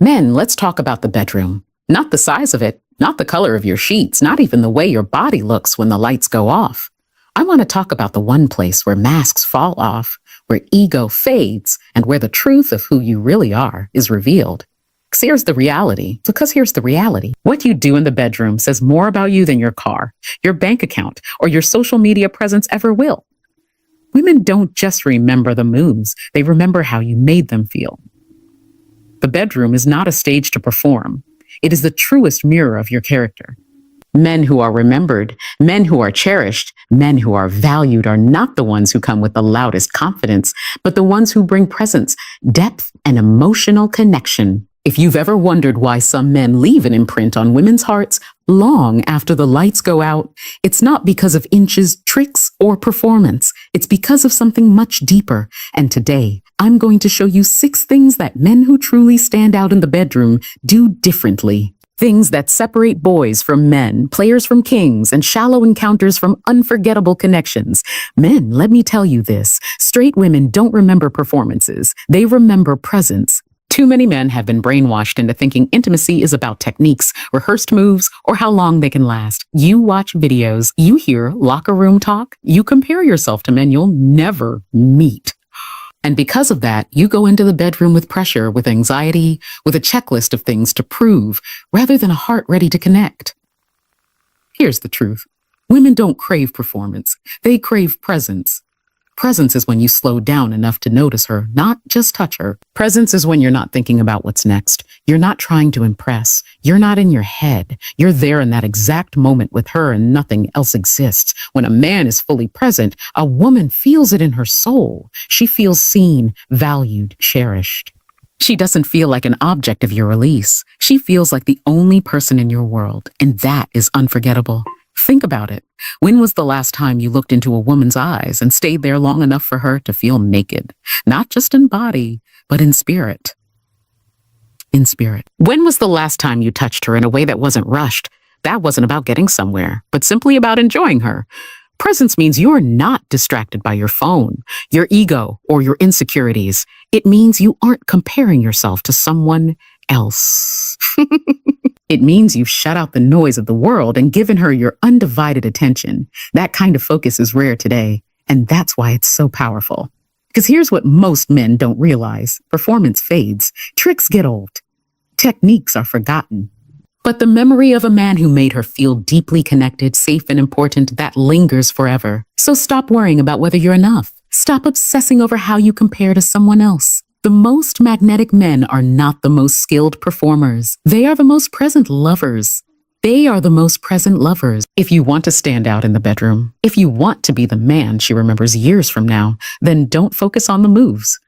Men, let's talk about the bedroom. Not the size of it, not the color of your sheets, not even the way your body looks when the lights go off. I want to talk about the one place where masks fall off, where ego fades, and where the truth of who you really are is revealed. Here's the reality. What you do in the bedroom says more about you than your car, your bank account, or your social media presence ever will. Women don't just remember the moves, they remember how you made them feel. The bedroom is not a stage to perform. It is the truest mirror of your character. Men who are remembered, men who are cherished, men who are valued are not the ones who come with the loudest confidence, but the ones who bring presence, depth, and emotional connection. If you've ever wondered why some men leave an imprint on women's hearts long after the lights go out, it's not because of inches, tricks, or performance. It's because of something much deeper. And today, I'm going to show you 6 things that men who truly stand out in the bedroom do differently. Things that separate boys from men, players from kings, and shallow encounters from unforgettable connections. Men, let me tell you this. Straight women don't remember performances. They remember presence. Too many men have been brainwashed into thinking intimacy is about techniques, rehearsed moves, or how long they can last. You watch videos, you hear locker room talk, you compare yourself to men you'll never meet. And because of that, you go into the bedroom with pressure, with anxiety, with a checklist of things to prove, rather than a heart ready to connect. Here's the truth. Women don't crave performance. They crave presence. Presence is when you slow down enough to notice her, not just touch her. Presence is when you're not thinking about what's next. You're not trying to impress. You're not in your head. You're there in that exact moment with her and nothing else exists. When a man is fully present, a woman feels it in her soul. She feels seen, valued, cherished. She doesn't feel like an object of your release. She feels like the only person in your world, and that is unforgettable. Think about it. When was the last time you looked into a woman's eyes and stayed there long enough for her to feel naked? Not just in body, but in spirit. In spirit. When was the last time you touched her in a way that wasn't rushed? That wasn't about getting somewhere, but simply about enjoying her. Presence means you're not distracted by your phone, your ego, or your insecurities. It means you aren't comparing yourself to someone else. It means you've shut out the noise of the world and given her your undivided attention. That kind of focus is rare today, and that's why it's so powerful. Because here's what most men don't realize. Performance fades. Tricks get old. Techniques are forgotten. But the memory of a man who made her feel deeply connected, safe, and important, that lingers forever. So stop worrying about whether you're enough. Stop obsessing over how you compare to someone else. The most magnetic men are not the most skilled performers. They are the most present lovers. They are the most present lovers. If you want to stand out in the bedroom, if you want to be the man she remembers years from now, then don't focus on the moves.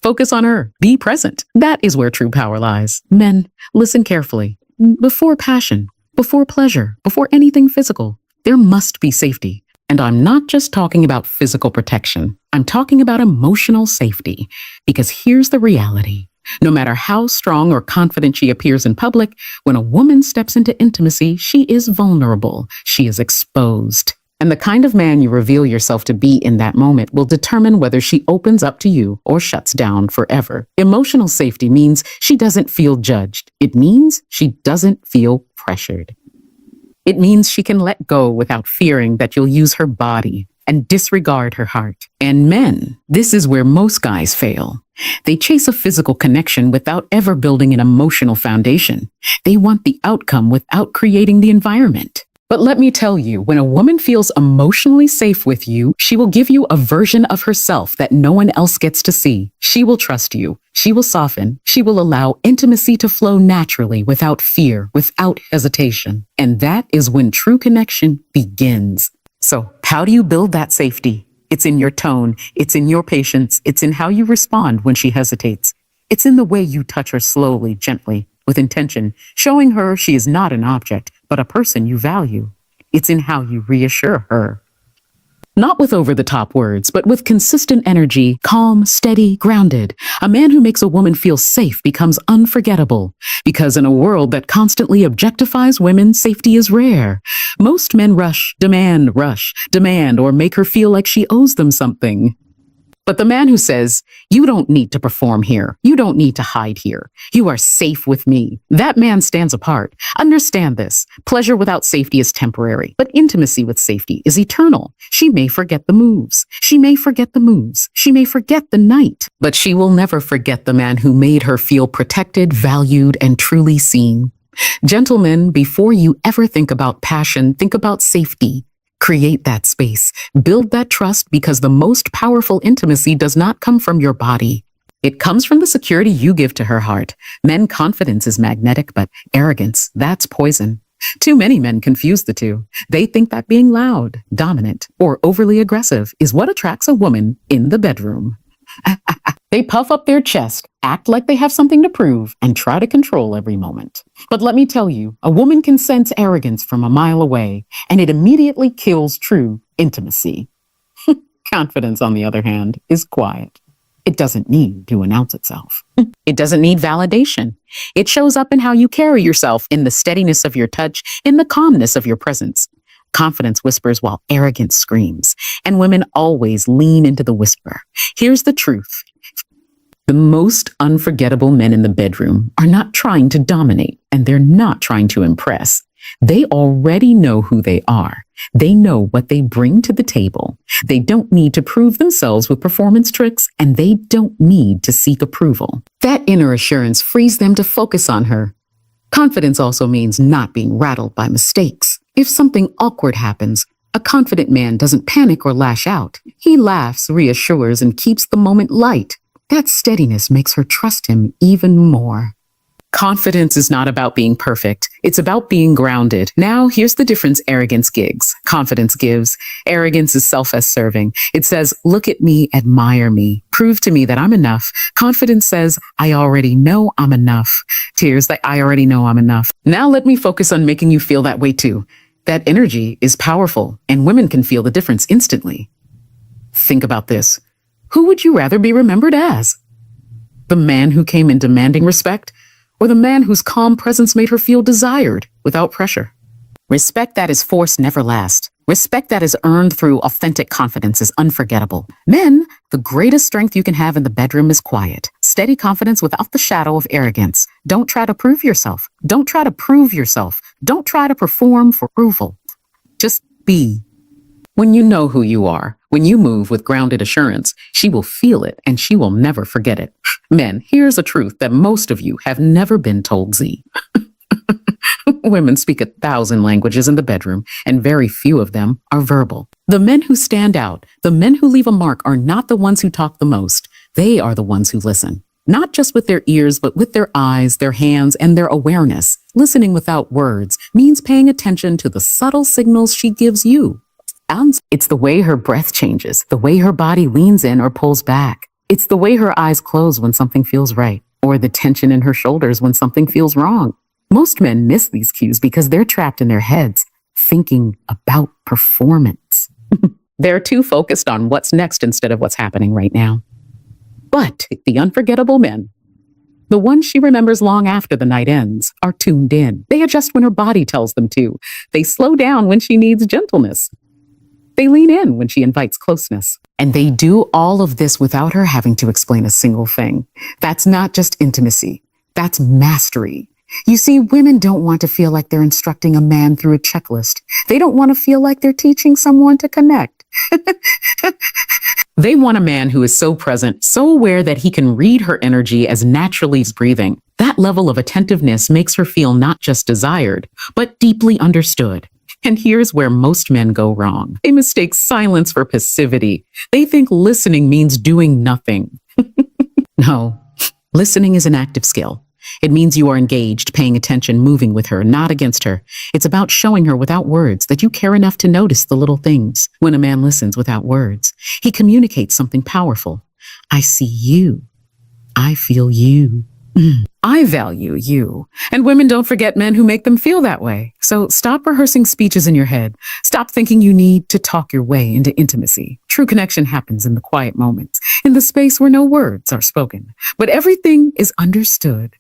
Focus on her. Be present. That is where true power lies. Men, listen carefully. Before passion, before pleasure, before anything physical, there must be safety. And I'm not just talking about physical protection. I'm talking about emotional safety. Because here's the reality. No matter how strong or confident she appears in public, when a woman steps into intimacy, she is vulnerable. She is exposed. And the kind of man you reveal yourself to be in that moment will determine whether she opens up to you or shuts down forever. Emotional safety means she doesn't feel judged. It means she doesn't feel pressured. It means she can let go without fearing that you'll use her body and disregard her heart. And men, this is where most guys fail. They chase a physical connection without ever building an emotional foundation. They want the outcome without creating the environment. But let me tell you, when a woman feels emotionally safe with you, she will give you a version of herself that no one else gets to see. She will trust you. She will soften. She will allow intimacy to flow naturally without fear, without hesitation. And that is when true connection begins. So how do you build that safety? It's in your tone. It's in your patience. It's in how you respond when she hesitates. It's in the way you touch her slowly, gently, with intention, showing her she is not an object, but a person you value. It's in how you reassure her. Not with over-the-top words, but with consistent energy, calm, steady, grounded. A man who makes a woman feel safe becomes unforgettable. Because in a world that constantly objectifies women, safety is rare. Most men rush, demand, or make her feel like she owes them something. But the man who says, you don't need to perform here, you don't need to hide here, you are safe with me, that man stands apart. Understand this. Pleasure without safety is temporary, but intimacy with safety is eternal. She may forget the moves. She may forget the moves. She may forget the night, but she will never forget the man who made her feel protected, valued, and truly seen. Gentlemen, before you ever think about passion, think about safety. Create that space. Build that trust, because the most powerful intimacy does not come from your body. It comes from the security you give to her heart. Men, confidence is magnetic, but arrogance, that's poison. Too many men confuse the two. They think that being loud, dominant, or overly aggressive is what attracts a woman in the bedroom. They puff up their chest, act like they have something to prove, and try to control every moment. But let me tell you, a woman can sense arrogance from a mile away, and it immediately kills true intimacy. Confidence, on the other hand, is quiet. It doesn't need to announce itself. It doesn't need validation. It shows up in how you carry yourself, in the steadiness of your touch, in the calmness of your presence. Confidence whispers while arrogance screams, and women always lean into the whisper. Here's the truth. The most unforgettable men in the bedroom are not trying to dominate, and they're not trying to impress. They already know who they are. They know what they bring to the table. They don't need to prove themselves with performance tricks, and they don't need to seek approval. That inner assurance frees them to focus on her. Confidence also means not being rattled by mistakes. If something awkward happens, a confident man doesn't panic or lash out. He laughs, reassures, and keeps the moment light. That steadiness makes her trust him even more. Confidence is not about being perfect. It's about being grounded. Now, here's the difference arrogance gives. Confidence gives. Arrogance is self-serving. It says, look at me, admire me, prove to me that I'm enough. Confidence says, I already know I'm enough. Tears like, I already know I'm enough. Now let me focus on making you feel that way too. That energy is powerful, and women can feel the difference instantly. Think about this. Who would you rather be remembered as? The man who came in demanding respect, or the man whose calm presence made her feel desired without pressure? Respect that is forced never lasts. Respect that is earned through authentic confidence is unforgettable. Men, the greatest strength you can have in the bedroom is quiet. Steady confidence without the shadow of arrogance. Don't try to prove yourself. Don't try to prove yourself. Don't try to perform for approval. Just be. When you know who you are, when you move with grounded assurance, she will feel it and she will never forget it. Men, here's a truth that most of you have never been told, Z. Women speak 1,000 languages in the bedroom, and very few of them are verbal. The men who stand out, the men who leave a mark, are not the ones who talk the most. They are the ones who listen. Not just with their ears, but with their eyes, their hands, and their awareness. Listening without words means paying attention to the subtle signals she gives you. It's the way her breath changes, the way her body leans in or pulls back. It's the way her eyes close when something feels right, or the tension in her shoulders when something feels wrong. Most men miss these cues because they're trapped in their heads, thinking about performance. They're too focused on what's next instead of what's happening right now. But the unforgettable men, the ones she remembers long after the night ends, are tuned in. They adjust when her body tells them to. They slow down when she needs gentleness. They lean in when she invites closeness. And they do all of this without her having to explain a single thing. That's not just intimacy. That's mastery. You see, women don't want to feel like they're instructing a man through a checklist. They don't want to feel like they're teaching someone to connect. They want a man who is so present, so aware that he can read her energy as naturally as breathing. That level of attentiveness makes her feel not just desired, but deeply understood. And here's where most men go wrong. They mistake silence for passivity. They think listening means doing nothing. No, listening is an active skill. It means you are engaged, paying attention, moving with her, not against her. It's about showing her without words that you care enough to notice the little things. When a man listens without words, he communicates something powerful. I see you. I feel you. I value you. And women don't forget men who make them feel that way. So So stop rehearsing speeches in your head. Stop thinking you need to talk your way into intimacy. True connection happens in the quiet moments, in the space where no words are spoken. But everything is understood.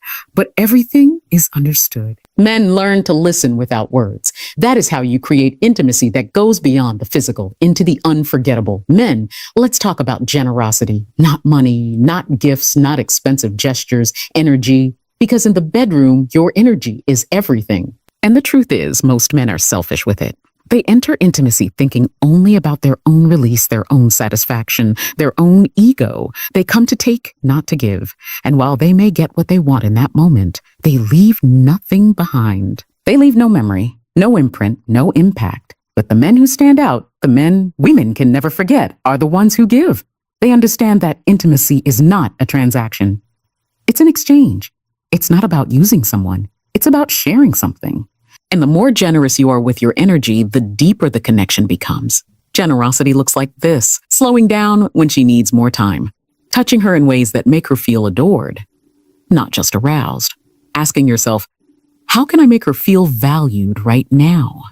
Men learn to listen without words. That is how you create intimacy that goes beyond the physical into the unforgettable. Men, let's talk about generosity. Not money, not gifts, not expensive gestures, energy. Because in the bedroom, your energy is everything. And the truth is, most men are selfish with it. They enter intimacy thinking only about their own release, their own satisfaction, their own ego. They come to take, not to give. And while they may get what they want in that moment, they leave nothing behind. They leave no memory, no imprint, no impact. But the men who stand out, the men women can never forget, are the ones who give. They understand that intimacy is not a transaction. It's an exchange. It's not about using someone. It's about sharing something. And the more generous you are with your energy, the deeper the connection becomes. Generosity looks like this: slowing down when she needs more time, touching her in ways that make her feel adored, not just aroused, asking yourself, how can I make her feel valued right now?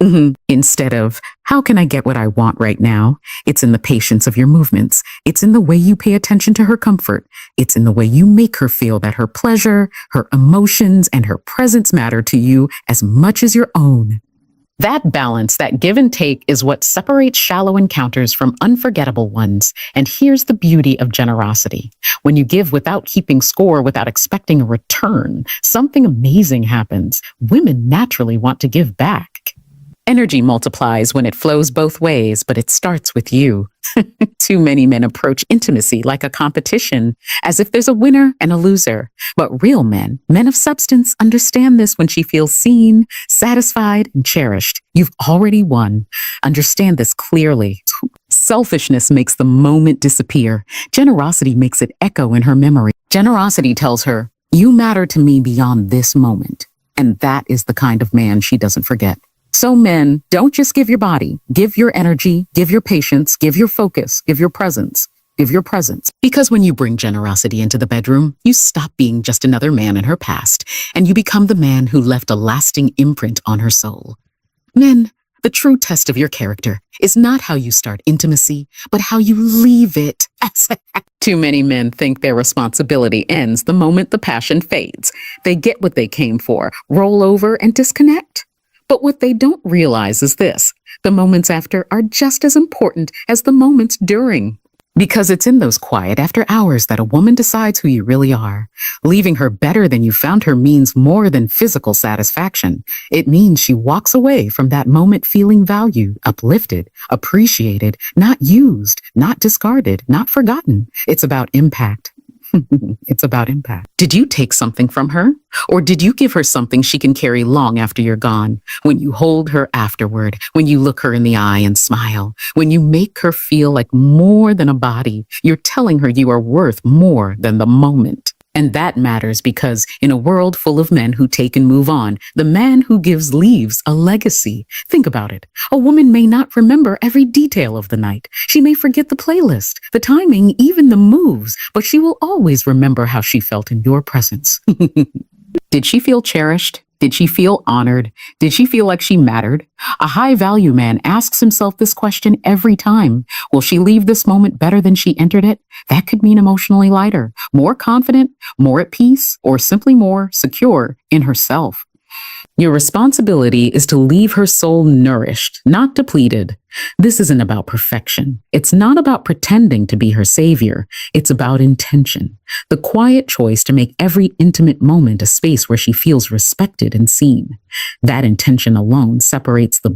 Instead of, how can I get what I want right now? It's in the patience of your movements. It's in the way you pay attention to her comfort. It's in the way you make her feel that her pleasure, her emotions, and her presence matter to you as much as your own. That balance, that give and take, is what separates shallow encounters from unforgettable ones. And here's the beauty of generosity. When you give without keeping score, without expecting a return, something amazing happens. Women naturally want to give back. Energy multiplies when it flows both ways, but it starts with you. Too many men approach intimacy like a competition, as if there's a winner and a loser. But real men, men of substance, understand this when she feels seen, satisfied, and cherished. You've already won. Understand this clearly. Selfishness makes the moment disappear. Generosity makes it echo in her memory. Generosity tells her, you matter to me beyond this moment. And that is the kind of man she doesn't forget. So men, don't just give your body, give your energy, give your patience, give your focus, give your presence, give your presence. Because when you bring generosity into the bedroom, you stop being just another man in her past, and you become the man who left a lasting imprint on her soul. Men, the true test of your character is not how you start intimacy, but how you leave it. Too many men think their responsibility ends the moment the passion fades. They get what they came for, roll over, and disconnect. But what they don't realize is this: the moments after are just as important as the moments during. Because it's in those quiet after hours that a woman decides who you really are. Leaving her better than you found her means more than physical satisfaction. It means she walks away from that moment feeling valued, uplifted, appreciated, not used, not discarded, not forgotten. It's about impact. It's about impact. Did you take something from her? Or did you give her something she can carry long after you're gone? When you hold her afterward, when you look her in the eye and smile, when you make her feel like more than a body, you're telling her you are worth more than the moment. And that matters because in a world full of men who take and move on, the man who gives leaves a legacy. Think about it. A woman may not remember every detail of the night. She may forget the playlist, the timing, even the moves, but she will always remember how she felt in your presence. Did she feel cherished? Did she feel honored? Did she feel like she mattered? A high-value man asks himself this question every time. Will she leave this moment better than she entered it? That could mean emotionally lighter, more confident, more at peace, or simply more secure in herself. Your responsibility is to leave her soul nourished, not depleted. This isn't about perfection. It's not about pretending to be her savior. It's about intention. The quiet choice to make every intimate moment a space where she feels respected and seen. That intention alone separates the